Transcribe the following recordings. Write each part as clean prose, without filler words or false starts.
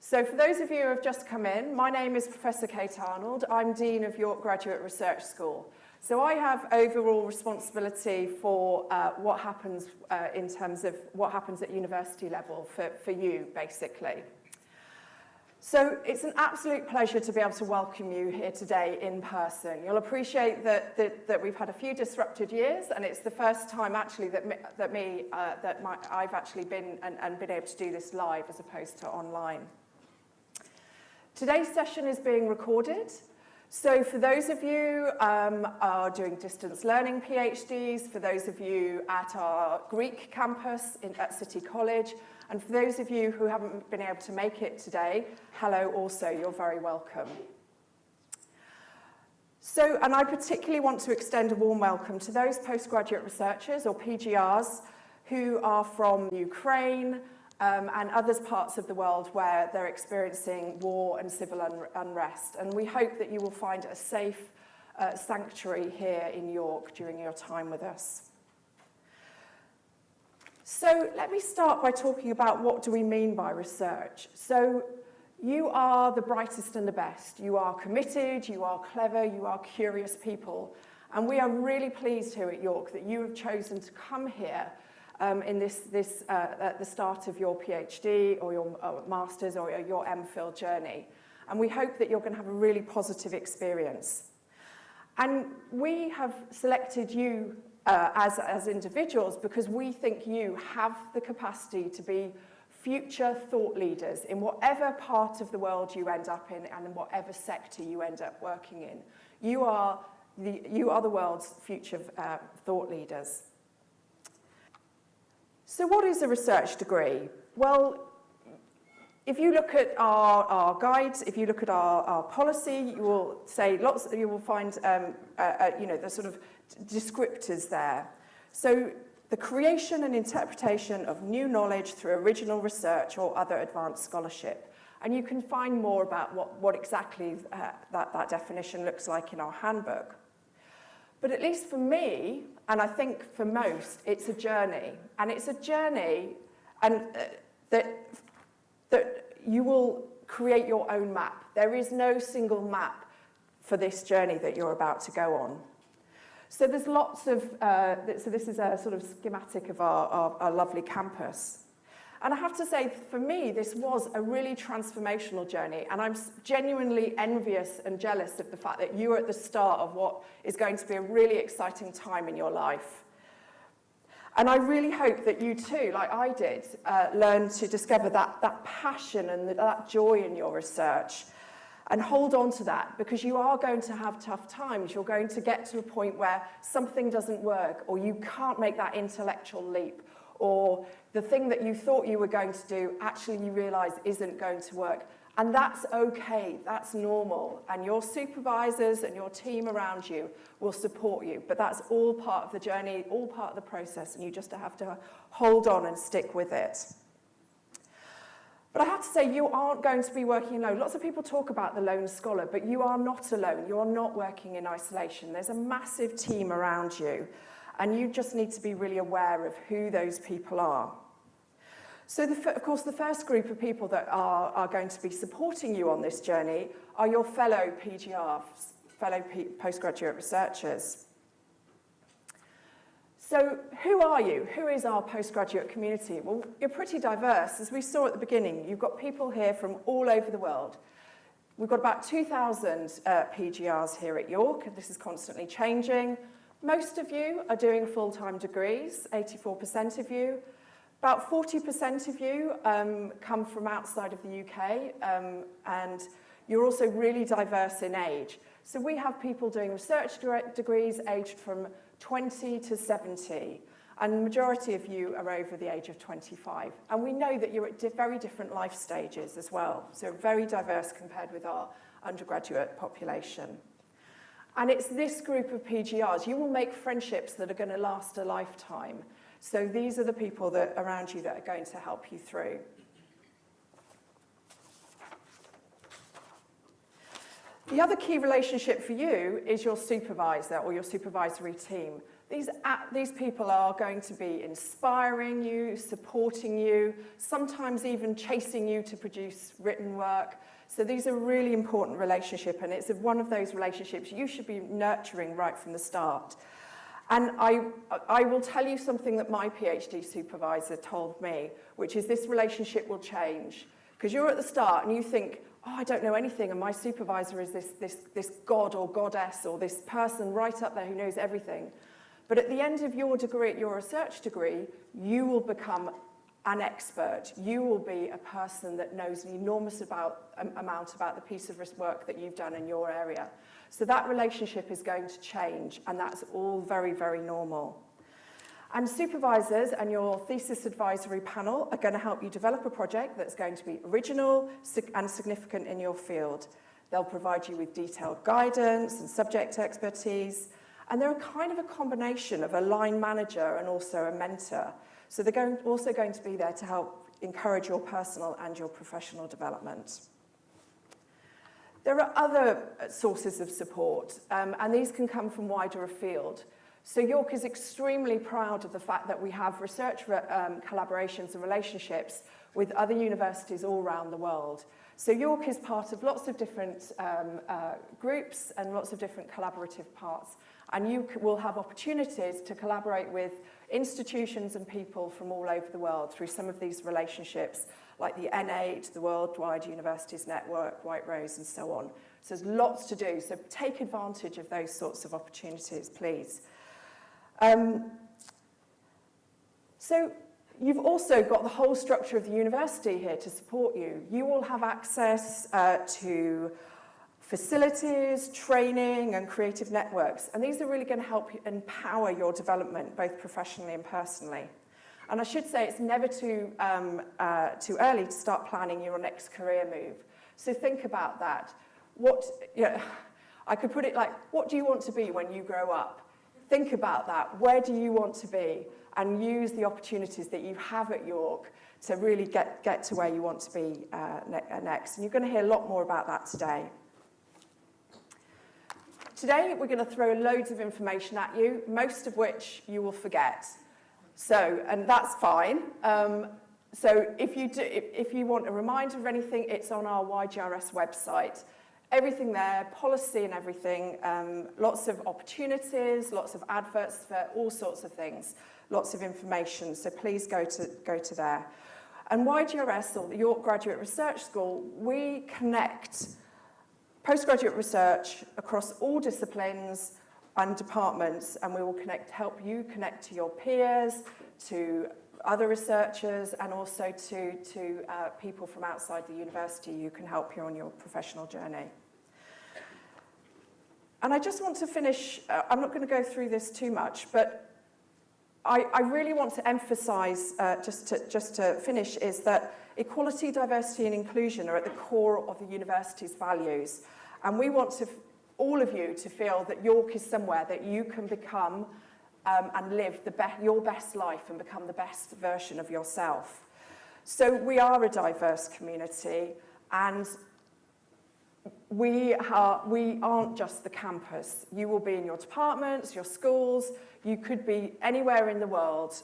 So for those of you who have just come in, my name is Professor Kathryn Arnold. I'm Dean of York Graduate Research School. So I have overall responsibility for what happens in terms of what happens at university level for you, basically. So it's an absolute pleasure to be able to welcome you here today in person. You'll appreciate that we've had a few disrupted years, and it's the first time actually I've actually been able to do this live as opposed to online. Today's session is being recorded. So for those of you are doing distance learning PhDs, for those of you at our Greek campus at City College, and for those of you who haven't been able to make it today, hello also, you're very welcome. So, and I particularly want to extend a warm welcome to those postgraduate researchers, or PGRs, who are from Ukraine and other parts of the world where they're experiencing war and civil unrest. And we hope that you will find a safe sanctuary here in York during your time with us. So let me start by talking about what do we mean by research. So you are the brightest and the best. You are committed, you are clever, you are curious people. And we are really pleased here at York that you have chosen to come here in at the start of your PhD or your master's or your MPhil journey. And we hope that you're going to have a really positive experience. And we have selected you as individuals because we think you have the capacity to be future thought leaders in whatever part of the world you end up in and in whatever sector you end up working in. You are the world's future thought leaders. So what is a research degree? Well, if you look at our guides, if you look at our policy, you will find the sort of descriptors there. So the creation and interpretation of new knowledge through original research or other advanced scholarship. And you can find more about what exactly that definition looks like in our handbook. But at least for me, and I think for most, it's a journey. And it's a journey that you will create your own map. There is no single map for this journey that you're about to go on. So there's lots of, so this is a sort of schematic of our lovely campus. And I have to say, for me, this was a really transformational journey, and I'm genuinely envious and jealous of the fact that you are at the start of what is going to be a really exciting time in your life. And I really hope that you too, like I did, learn to discover that passion and that joy in your research. And hold on to that, because you are going to have tough times. You're going to get to a point where something doesn't work, or you can't make that intellectual leap, or the thing that you thought you were going to do, actually you realise isn't going to work. And that's okay, that's normal. And your supervisors and your team around you will support you. But that's all part of the journey, all part of the process, and you just have to hold on and stick with it. But I have to say, you aren't going to be working alone. Lots of people talk about the lone scholar, but you are not alone. You are not working in isolation. There's a massive team around you, and you just need to be really aware of who those people are. So, of course, the first group of people that are going to be supporting you on this journey are your fellow PGRs, fellow postgraduate researchers. So who are you? Who is our postgraduate community? Well, you're pretty diverse. As we saw at the beginning, you've got people here from all over the world. We've got about 2,000 PGRs here at York, and this is constantly changing. Most of you are doing full-time degrees, 84% of you. About 40% of you come from outside of the UK, and you're also really diverse in age. So we have people doing research degrees aged from 20 to 70, and the majority of you are over the age of 25. And we know that you're at very different life stages as well, so very diverse compared with our undergraduate population. And it's this group of PGRs. You will make friendships that are going to last a lifetime. So these are the people that around you that are going to help you through. The other key relationship for you is your supervisor or your supervisory team. These people are going to be inspiring you, supporting you, sometimes even chasing you to produce written work. So these are really important relationships, and it's one of those relationships you should be nurturing right from the start. And I will tell you something that my PhD supervisor told me, which is this relationship will change. Because you're at the start and you think, oh, I don't know anything, and my supervisor is this god or goddess or this person right up there who knows everything. But at the end of your degree, your research degree, you will become an expert. You will be a person that knows an enormous amount about the piece of work that you've done in your area. So that relationship is going to change, and that's all very, very normal. And supervisors and your thesis advisory panel are going to help you develop a project that's going to be original and significant in your field. They'll provide you with detailed guidance and subject expertise, and they're kind of a combination of a line manager and also a mentor. So they're also going to be there to help encourage your personal and your professional development. There are other sources of support, and these can come from wider afield. So York is extremely proud of the fact that we have research collaborations and relationships with other universities all around the world. So York is part of lots of different groups and lots of different collaborative parts. And you will have opportunities to collaborate with institutions and people from all over the world through some of these relationships, like the N8, the Worldwide Universities Network, White Rose, and so on. So there's lots to do. So take advantage of those sorts of opportunities, please. So you've also got the whole structure of the university here to support you. You will have access to facilities, training, and creative networks. And these are really going to help you empower your development, both professionally and personally. And I should say it's never too early to start planning your next career move. So think about that. I could put it like, what do you want to be when you grow up? Think about that. Where do you want to be? And use the opportunities that you have at York to really get to where you want to be next. And you're going to hear a lot more about that today. Today, we're going to throw loads of information at you, most of which you will forget. And that's fine. So if you want a reminder of anything, it's on our YGRS website. Everything there, policy and everything, lots of opportunities, lots of adverts for all sorts of things, lots of information. So please go to there. And YGRS, or the York Graduate Research School, we connect postgraduate research across all disciplines and departments, and we will help you connect to your peers, to other researchers, and also to people from outside the university who can help you on your professional journey. And I just want to finish, I'm not going to go through this too much, but I really want to emphasize, just to finish, is that equality, diversity, and inclusion are at the core of the university's values. And we want all of you to feel that York is somewhere that you can become and live your best life and become the best version of yourself. So we are a diverse community, and we aren't just the campus. You will be in your departments, your schools. You could be anywhere in the world.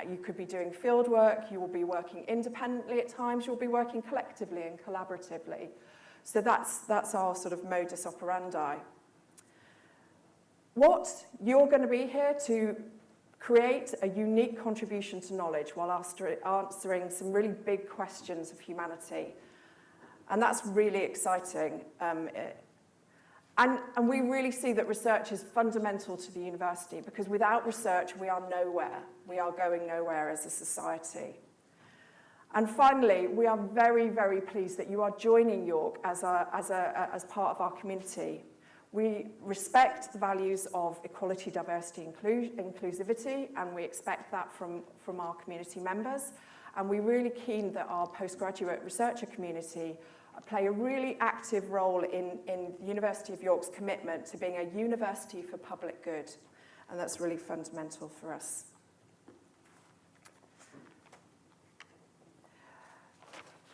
You could be doing field work. You will be working independently at times. You'll be working collectively and collaboratively. So that's our sort of modus operandi. You're going to be here to create a unique contribution to knowledge while answering some really big questions of humanity. And that's really exciting. And we really see that research is fundamental to the university, because without research, we are nowhere. We are going nowhere as a society. And finally, we are very, very pleased that you are joining York as part of our community. We respect the values of equality, diversity, inclusivity, and we expect that from our community members. And we're really keen that our postgraduate researcher community play a really active role in the University of York's commitment to being a university for public good. And that's really fundamental for us.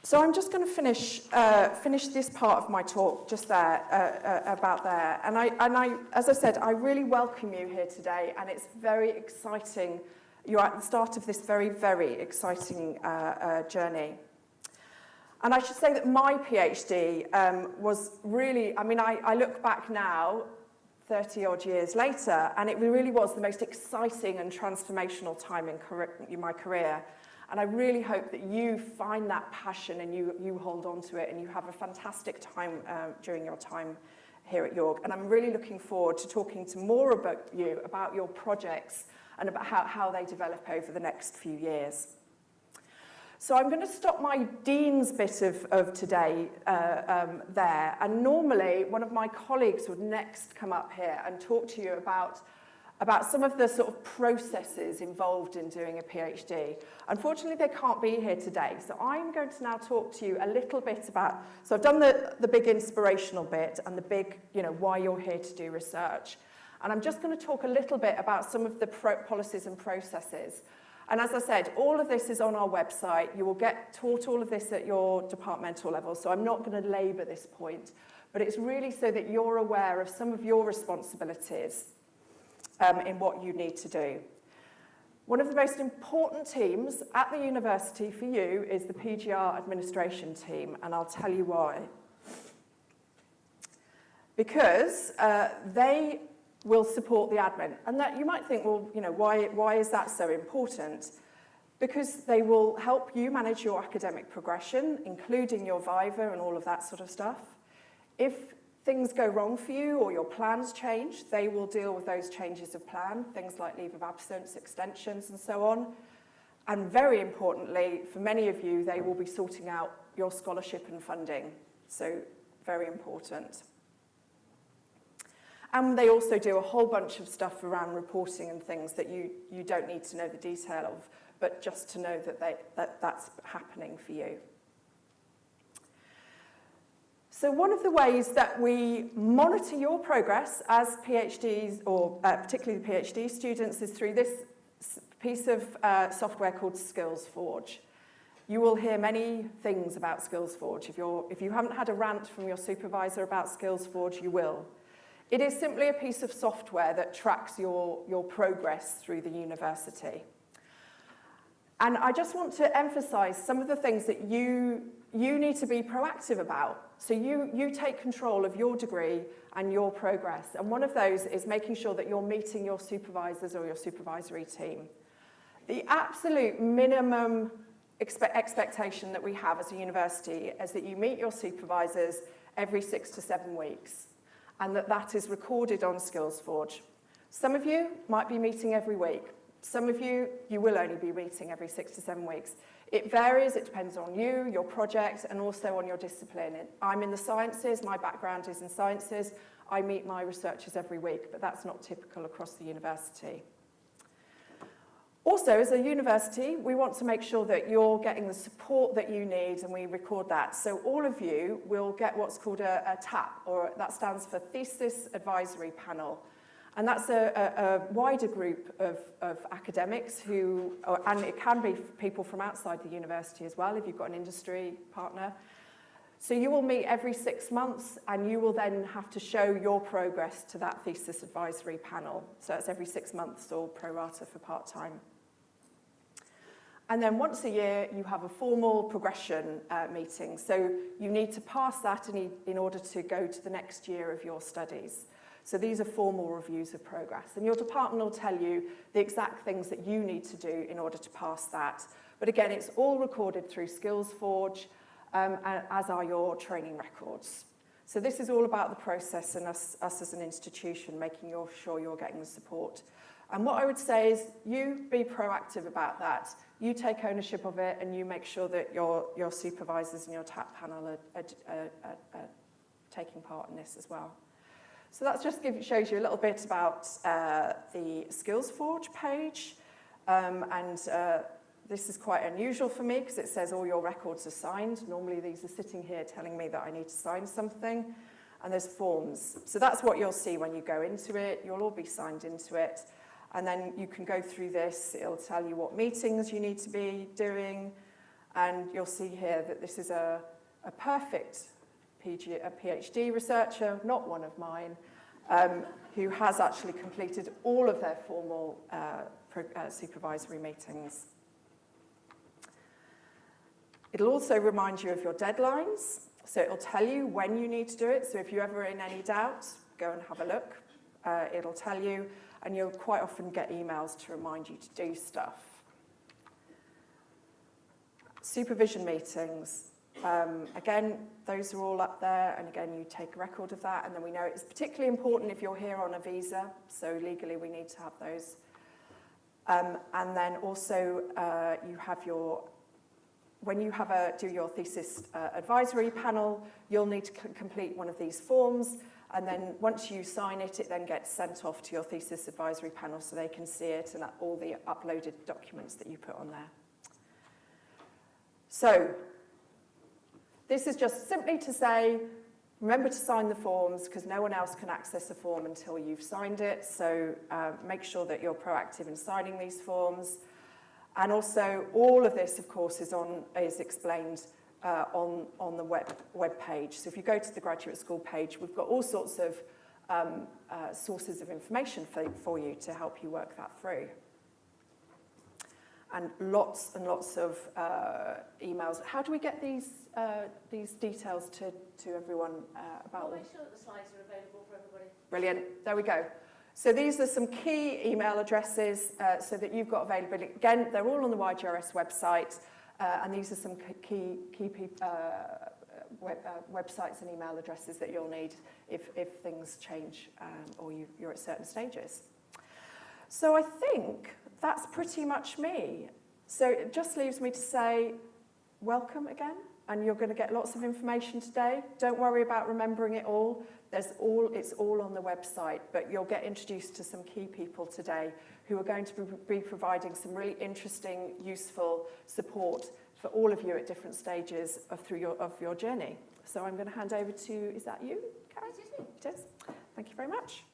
So I'm just going to finish this part of my talk just there, about there. And I, as I said, I really welcome you here today, and it's very exciting. You're at the start of this very, very exciting journey. And I should say that my PhD was really, I mean, I look back now, 30 odd years later, and it really was the most exciting and transformational time in my career. And I really hope that you find that passion and you hold on to it and you have a fantastic time during your time here at York. And I'm really looking forward to talking to more about you, about your projects and about how they develop over the next few years. So I'm going to stop my Dean's bit of today there. And normally one of my colleagues would next come up here and talk to you about some of the sort of processes involved in doing a PhD. Unfortunately, they can't be here today, so I'm going to now talk to you a little bit about, so I've done the big inspirational bit and the big, why you're here to do research. And I'm just going to talk a little bit about some of the policies and processes. And as I said, all of this is on our website. You will get taught all of this at your departmental level, so I'm not going to labour this point, but it's really so that you're aware of some of your responsibilities in what you need to do. One of the most important teams at the university for you is the PGR administration team, and I'll tell you why. Because they will support the admin. And that you might think, well, why is that so important? Because they will help you manage your academic progression, including your Viva and all of that sort of stuff. If things go wrong for you or your plans change, they will deal with those changes of plan, things like leave of absence, extensions, and so on. And very importantly, for many of you, they will be sorting out your scholarship and funding. So very important. And they also do a whole bunch of stuff around reporting and things that you don't need to know the detail of, but just to know that that's happening for you. So one of the ways that we monitor your progress as PhDs, or particularly the PhD students, is through this piece of software called SkillsForge. You will hear many things about SkillsForge. If you haven't had a rant from your supervisor about SkillsForge, you will. It is simply a piece of software that tracks your progress through the university. And I just want to emphasize some of the things that you need to be proactive about. So you take control of your degree and your progress. And one of those is making sure that you're meeting your supervisors or your supervisory team. The absolute minimum expectation that we have as a university is that you meet your supervisors every 6 to 7 weeks, and that is recorded on SkillsForge. Some of you might be meeting every week. Some of you will only be meeting every 6 to 7 weeks. It varies, it depends on you, your project, and also on your discipline. I'm in the sciences, my background is in sciences. I meet my researchers every week, but that's not typical across the university. Also, as a university, we want to make sure that you're getting the support that you need, and we record that. So all of you will get what's called a TAP, or that stands for Thesis Advisory Panel. And that's a wider group of academics who, and it can be people from outside the university as well, if you've got an industry partner. So you will meet every 6 months, and you will then have to show your progress to that thesis advisory panel. So that's every 6 months, or pro rata for part-time. And then once a year, you have a formal progression meeting. So you need to pass that in order to go to the next year of your studies. So these are formal reviews of progress. And your department will tell you the exact things that you need to do in order to pass that. But again, it's all recorded through SkillsForge, as are your training records. So this is all about the process and us as an institution, making sure you're getting the support. And what I would say is you be proactive about that. You take ownership of it, and you make sure that your supervisors and your TAP panel are taking part in this as well. So that just shows you a little bit about the SkillsForge page. This is quite unusual for me because it says all your records are signed. Normally these are sitting here telling me that I need to sign something. And there's forms. So that's what you'll see when you go into it. You'll all be signed into it. And then you can go through this. It'll tell you what meetings you need to be doing. And you'll see here that this is a perfect PhD researcher, not one of mine, who has actually completed all of their formal supervisory meetings. It'll also remind you of your deadlines, so it'll tell you when you need to do it. So if you're ever in any doubt, go and have a look. It'll tell you, and you'll quite often get emails to remind you to do stuff. Supervision meetings. Again, those are all up there, and again, you take a record of that, and then we know it's particularly important if you're here on a visa, so legally we need to have those. And then also, you have when you do your thesis advisory panel, you'll need to complete one of these forms, and then once you sign it, it then gets sent off to your thesis advisory panel so they can see it and all the uploaded documents that you put on there. So, this is just simply to say, remember to sign the forms because no one else can access a form until you've signed it. So make sure that you're proactive in signing these forms. And also, all of this, of course, is explained on the web page. So if you go to the graduate school page, we've got all sorts of sources of information for you to help you work that through. And lots of emails. How do we get these details to everyone about? I'll make sure that the slides are available for everybody. Brilliant. There we go. So these are some key email addresses so that you've got availability. Again, they're all on the YGRS website, and these are some key websites and email addresses that you'll need if things change or you're at certain stages. So I think that's pretty much me. So it just leaves me to say, welcome again, and you're going to get lots of information today. Don't worry about remembering it all. It's all on the website, but you'll get introduced to some key people today who are going to be providing some really interesting, useful support for all of you at different stages of your journey. So I'm going to hand over to, is that you, Karen? It is me. It is. Thank you very much.